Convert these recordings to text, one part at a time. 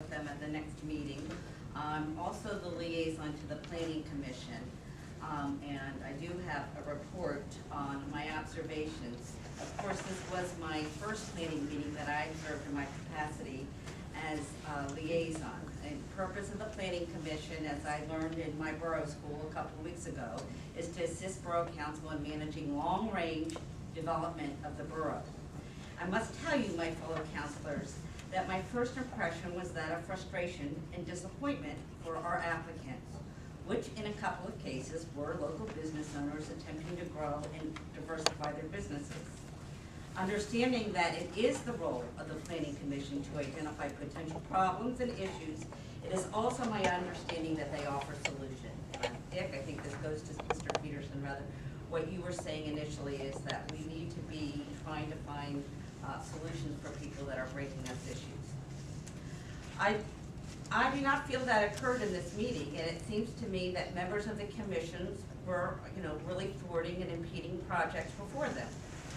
with them at the next meeting. Also the liaison to the Planning Commission. And I do have a report on my observations. Of course, this was my first planning meeting that I observed in my capacity as a liaison. And the purpose of the Planning Commission, as I learned in my borough school a couple of weeks ago, is to assist Borough Council in managing long-range development of the borough. I must tell you, my fellow councilors, that my first impression was that of frustration and disappointment for our applicants, which in a couple of cases were local business owners attempting to grow and diversify their businesses. Understanding that it is the role of the Planning Commission to identify potential problems and issues, it is also my understanding that they offer solutions. Dick, I think this goes to Mr. Peterson rather. What you were saying initially is that we need to be trying to find solutions for people that are breaking us issues. I do not feel that occurred in this meeting, and it seems to me that members of the commissions were, really thwarting and impeding projects before them.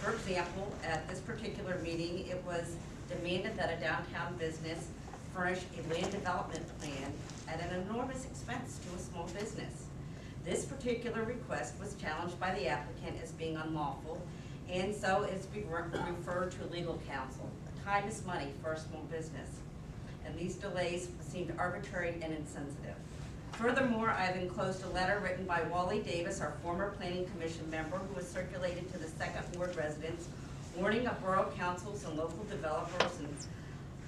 For example, at this particular meeting, it was demanded that a downtown business furnish a land development plan at an enormous expense to a small business. This particular request was challenged by the applicant as being unlawful, and so it's been referred to legal counsel. Time is money for a small business, and these delays seemed arbitrary and insensitive. Furthermore, I've enclosed a letter written by Wally Davis, our former Planning Commission member, who was circulated to the Second Ward residents, warning of borough councils and local developers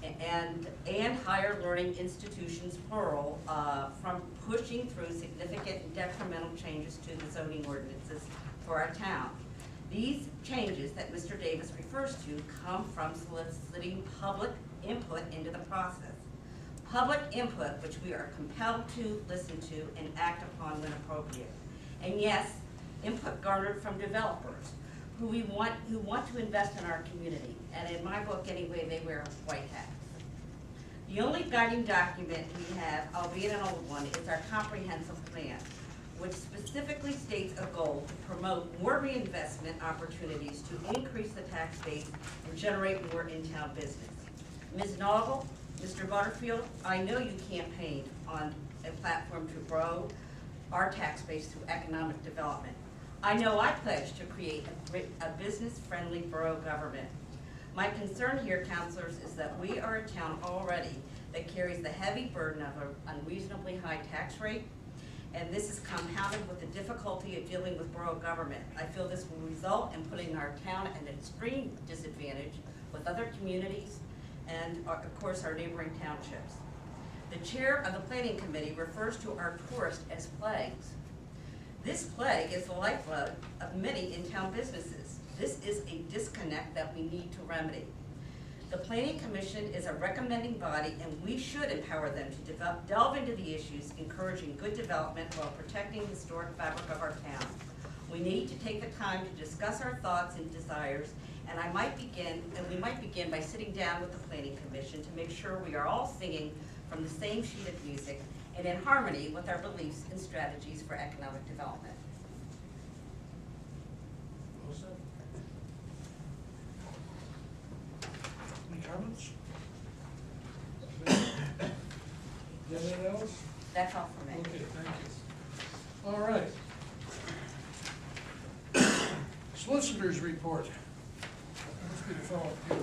and higher learning institutions, plural, from pushing through significant and detrimental changes to the zoning ordinances for our town. These changes that Mr. Davis refers to come from soliciting public input into the process. Public input which we are compelled to listen to and act upon when appropriate. And yes, input garnered from developers who want to invest in our community. And in my book anyway, they wear white hats. The only guiding document we have, albeit an old one, is our comprehensive plan, which specifically states a goal to promote more reinvestment opportunities to increase the tax base and generate more in-town business. Ms. Naugle, Mr. Butterfield, I know you campaigned on a platform to grow our tax base through economic development. I know I pledged to create a business-friendly borough government. My concern here, councilors, is that we are a town already that carries the heavy burden of an unreasonably high tax rate, and this is compounded with the difficulty of dealing with borough government. I feel this will result in putting our town at an extreme disadvantage with other communities and, of course, our neighboring townships. The chair of the Planning Committee refers to our tourists as plagues. This plague is the lifeblood of many in-town businesses. This is a disconnect that we need to remedy. The Planning Commission is a recommending body, and we should empower them to delve into the issues, encouraging good development while protecting the historic fabric of our town. We need to take the time to discuss our thoughts and desires, and we might begin by sitting down with the Planning Commission to make sure we are all singing from the same sheet of music and in harmony with our beliefs and strategies for economic development. Any comments? Anything else? That's all for me. Okay, thank you. All right. Solicitors report. Must be the fellow here.